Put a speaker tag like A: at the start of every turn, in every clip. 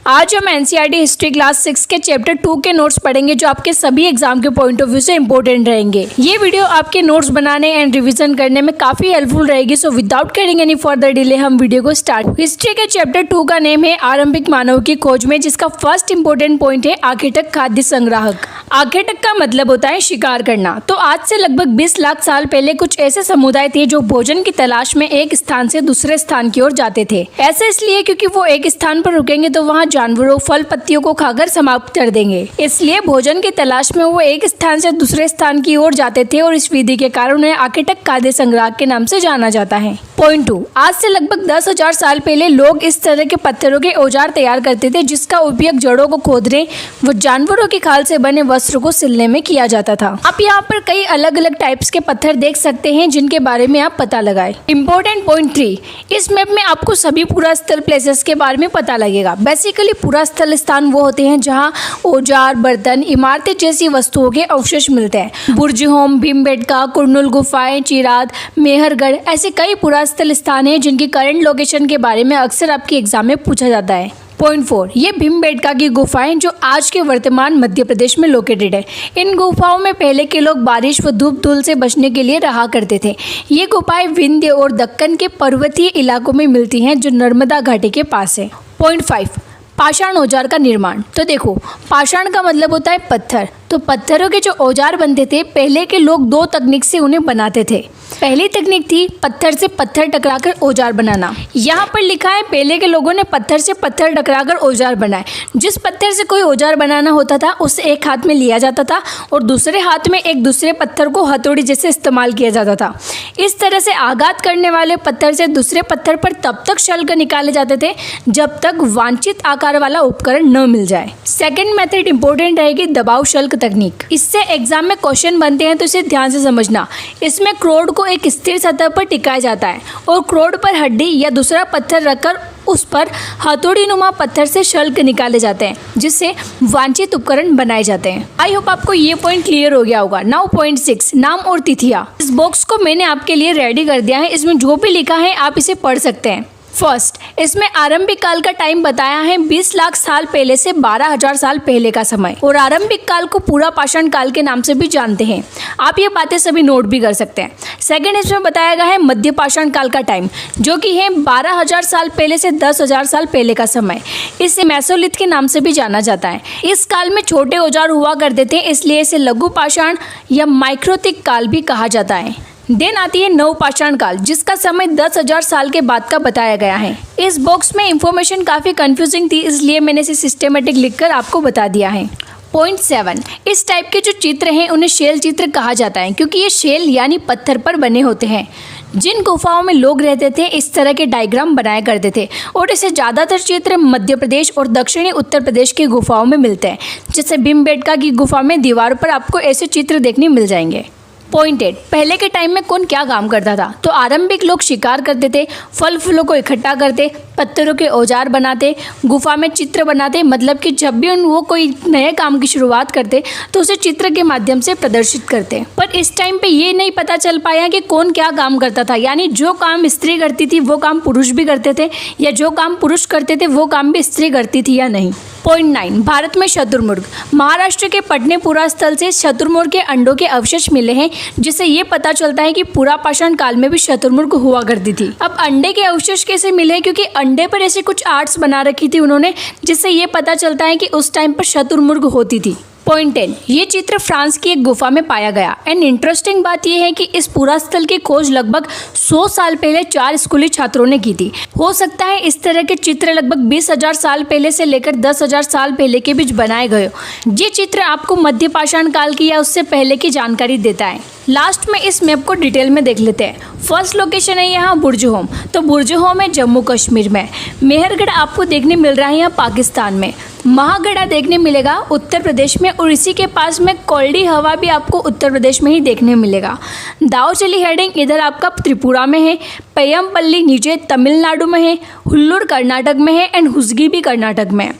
A: आज हम NCERT history class 6 के चैप्टर 2 के नोट्स पढ़ेंगे जो आपके सभी एग्जाम के पॉइंट ऑफ व्यू से इंपॉर्टेंट रहेंगे। ये वीडियो आपके नोट्स बनाने एंड रिवीजन करने में काफी हेल्पफुल रहेगी। So without getting any further delay हम वीडियो को स्टार्ट। हिस्ट्री के चैप्टर 2 का नेम है आरंभिक मानव की खोज में, जिसका फर्स्ट इंपॉर्टेंट पॉइंट है आखेटक खाद्य संग्राहक। आखेटक का मतलब होता है शिकार करना। तो आज से लगभग 20 लाख साल पहले कुछ ऐसे समुदाय थे जो भोजन की तलाश में एक स्थान से दूसरे स्थान की ओर जाते थे। ऐसा इसलिए क्योंकि वो एक स्थान पर रुकेंगे तो वहाँ जानवरों, फल पत्तियों को खाकर समाप्त कर देंगे। इसलिए भोजन की तलाश में वो एक स्थान से दूसरे स्थान की ओर जाते थे और इस विधि के कारण उन्हें आखेटक खाद्य संग्राहक के नाम से जाना जाता है। पॉइंट 2, आज से लगभग 10,000 साल पहले लोग इस तरह के पत्थरों के औजार तैयार करते थे जिसका उपयोग जड़ों को खोदने व जानवरों की खाल से बने वस्त्र को सिलने में किया जाता था। आप यहाँ पर कई अलग अलग टाइप्स के पत्थर देख सकते हैं जिनके बारे में आप पता लगाएं। इम्पोर्टेंट पॉइंट 3, इस मैप में आपको सभी पुरास्थल प्लेसेस के बारे में पता लगेगा। बेसिकली पुरास्थल स्थान वो होते हैं जहाँ औजार, बर्तन, इमारतें जैसी वस्तुओं के अवशेष मिलते हैं। बुर्जहोम, भीमबेटका, कुरनुल गुफाएं, चिराद, मेहरगढ़ ऐसे कई पुरास्थल स्थान हैं जिनकी करंट लोकेशन के बारे में अक्सर आपके एग्जाम में पूछा जाता है। पॉइंट 4, ये भीमबेटका की गुफाएं जो आज के वर्तमान मध्य प्रदेश में लोकेटेड है। इन गुफाओं में पहले के लोग बारिश व धूप धूल से बचने के लिए रहा करते थे। ये गुफाएं विंध्य और दक्कन के पर्वतीय इलाकों में मिलती हैं जो नर्मदा घाटी के पास है। पॉइंट 5, पाषाण औजार का निर्माण। तो देखो, पाषाण का मतलब होता है पत्थर। तो पत्थरों के जो औजार बनते थे पहले के लोग 2 तकनीक से उन्हें बनाते थे। पहली तकनीक थी पत्थर से पत्थर टकराकर औजार बनाना। यहाँ पर लिखा है पहले के लोगों ने पत्थर से पत्थर टकराकर औजार बनाए। जिस पत्थर से कोई औजार बनाना होता था उसे एक हाथ में लिया जाता था और दूसरे हाथ में एक दूसरे पत्थर को हथौड़ी जैसे इस्तेमाल किया जाता था। इस तरह से आघात करने वाले पत्थर से दूसरे पत्थर पर तब तक शल्क निकाले जाते थे जब तक वांछित आकार वाला उपकरण न मिल जाए। सेकेंड मेथड इंपॉर्टेंट रहेगी दबाव शल्क तकनीक। इससे एग्जाम में क्वेश्चन बनते हैं तो इसे ध्यान से समझना। इसमें क्रोड को एक स्थिर सतह पर टिकाया जाता है और क्रोड पर हड्डी या दूसरा पत्थर रखकर उस पर हथौड़ी नुमा पत्थर से शल्क निकाले जाते हैं जिससे वांछित उपकरण बनाए जाते हैं। आई होप आपको ये पॉइंट क्लियर हो गया होगा। नाउ पॉइंट 6, नाम और तिथियां। इस बॉक्स को मैंने आपके लिए रेडी कर दिया है। इसमें जो भी लिखा है आप इसे पढ़ सकते हैं। फर्स्ट, इसमें आरंभिक काल का टाइम बताया है 20 लाख साल पहले से 12,000 साल पहले का समय, और आरंभिक काल को पूरा पाषाण काल के नाम से भी जानते हैं। आप ये बातें सभी नोट भी कर सकते हैं। सेकंड, इसमें बताया गया है मध्य पाषाण काल का टाइम जो कि है 12,000 साल पहले से 10,000 साल पहले का समय। इसे मेसोलिथ के नाम से भी जाना जाता है। इस काल में छोटे औजार हुआ करते थे इसलिए इसे लघु पाषाण या माइक्रोथिक काल भी कहा जाता है। देन आती है नवपाषाण काल जिसका समय 10,000 साल के बाद का बताया गया है। इस बॉक्स में इंफॉर्मेशन काफ़ी कंफ्यूजिंग थी इसलिए मैंने इसे सिस्टेमेटिक लिखकर आपको बता दिया है। पॉइंट 7, इस टाइप के जो चित्र हैं उन्हें शेल चित्र कहा जाता है क्योंकि ये शेल यानी पत्थर पर बने होते हैं। जिन गुफाओं में लोग रहते थे इस तरह के डायग्राम बनाया करते थे और इसे ज़्यादातर चित्र मध्य प्रदेश और दक्षिणी उत्तर प्रदेश की गुफाओं में मिलते हैं। जैसे भीमबेटका की गुफा में दीवारों पर आपको ऐसे चित्र देखने मिल जाएंगे। पॉइंट 8, पहले के टाइम में कौन क्या काम करता था। तो आरंभिक लोग शिकार करते थे, फल फूलों को इकट्ठा करते, पत्थरों के औजार बनाते, गुफा में चित्र बनाते। मतलब कि जब भी वो कोई नए काम की शुरुआत करते तो उसे चित्र के माध्यम से प्रदर्शित करते। पर इस टाइम पे ये नहीं पता चल पाया कि कौन क्या काम करता था, यानी जो काम स्त्री करती थी वो काम पुरुष भी करते थे या जो काम पुरुष करते थे वो काम भी स्त्री करती थी या नहीं। पॉइंट 9, भारत में शतुरमुर्ग। महाराष्ट्र के पटने पुरास्थल से शतुरमुर्ग के अंडों के अवशेष मिले हैं जिससे ये पता चलता है कि पूरा पाषाण काल में भी शतुरमुर्ग हुआ करती थी। अब अंडे के अवशेष कैसे मिले, क्योंकि अंडे पर ऐसे कुछ आर्ट्स बना रखी थी उन्होंने जिससे ये पता चलता है कि उस टाइम पर शतुरमुर्ग होती थी। पॉइंट 10, ये चित्र फ्रांस की एक गुफा में पाया गया। एंड इंटरेस्टिंग बात यह है कि इस पुरास्थल की खोज लगभग 100 साल पहले 4 स्कूली छात्रों ने की थी। हो सकता है इस तरह के चित्र लगभग 20,000 साल पहले से लेकर 10,000 साल पहले के बीच बनाए गए हो। ये चित्र आपको मध्य पाषाण काल की या उससे पहले की जानकारी देता है। लास्ट में इस मैप को डिटेल में देख लेते हैं। फर्स्ट लोकेशन है यहाँ बुर्जहोम। तो बुर्जहोम है जम्मू कश्मीर में। मेहरगढ़ आपको देखने मिल रहा है यहाँ पाकिस्तान में। महागढ़ा देखने मिलेगा उत्तर प्रदेश में और इसी के पास में कोल्डी हवा भी आपको उत्तर प्रदेश में ही देखने मिलेगा। दावचली हेडिंग इधर आपका त्रिपुरा में है। पय्यमपल्ली नीचे तमिलनाडु में है। हुल्लूर कर्नाटक में है एंड हुसगी भी कर्नाटक में।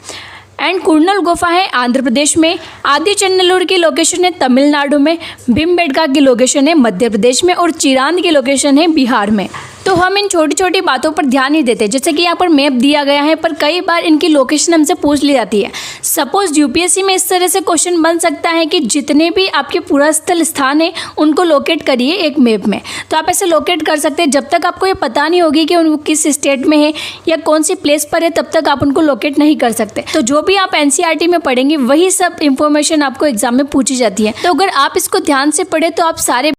A: एंड कुरनुल गुफा है आंध्र प्रदेश में। आदिचन्नलूर की लोकेशन है तमिलनाडु में। भीमबेटका की लोकेशन है मध्य प्रदेश में और चिरांद की लोकेशन है बिहार में। तो हम इन छोटी छोटी बातों पर ध्यान नहीं देते। जैसे कि यहाँ पर मैप दिया गया है, पर कई बार इनकी लोकेशन हमसे पूछ ली जाती है। सपोज यूपीएससी में इस तरह से क्वेश्चन बन सकता है कि जितने भी आपके पुरास्थल स्थान है उनको लोकेट करिए एक मैप में। तो आप ऐसे लोकेट कर सकते हैं। जब तक आपको ये पता नहीं होगी कि उनको किस स्टेट में है या कौन सी प्लेस पर है, तब तक आप उनको लोकेट नहीं कर सकते। तो जो भी आप एनसीईआरटी में पढ़ेंगे वही सब इंफॉर्मेशन आपको एग्जाम में पूछी जाती है। तो अगर आप इसको ध्यान से पढ़े तो आप सारे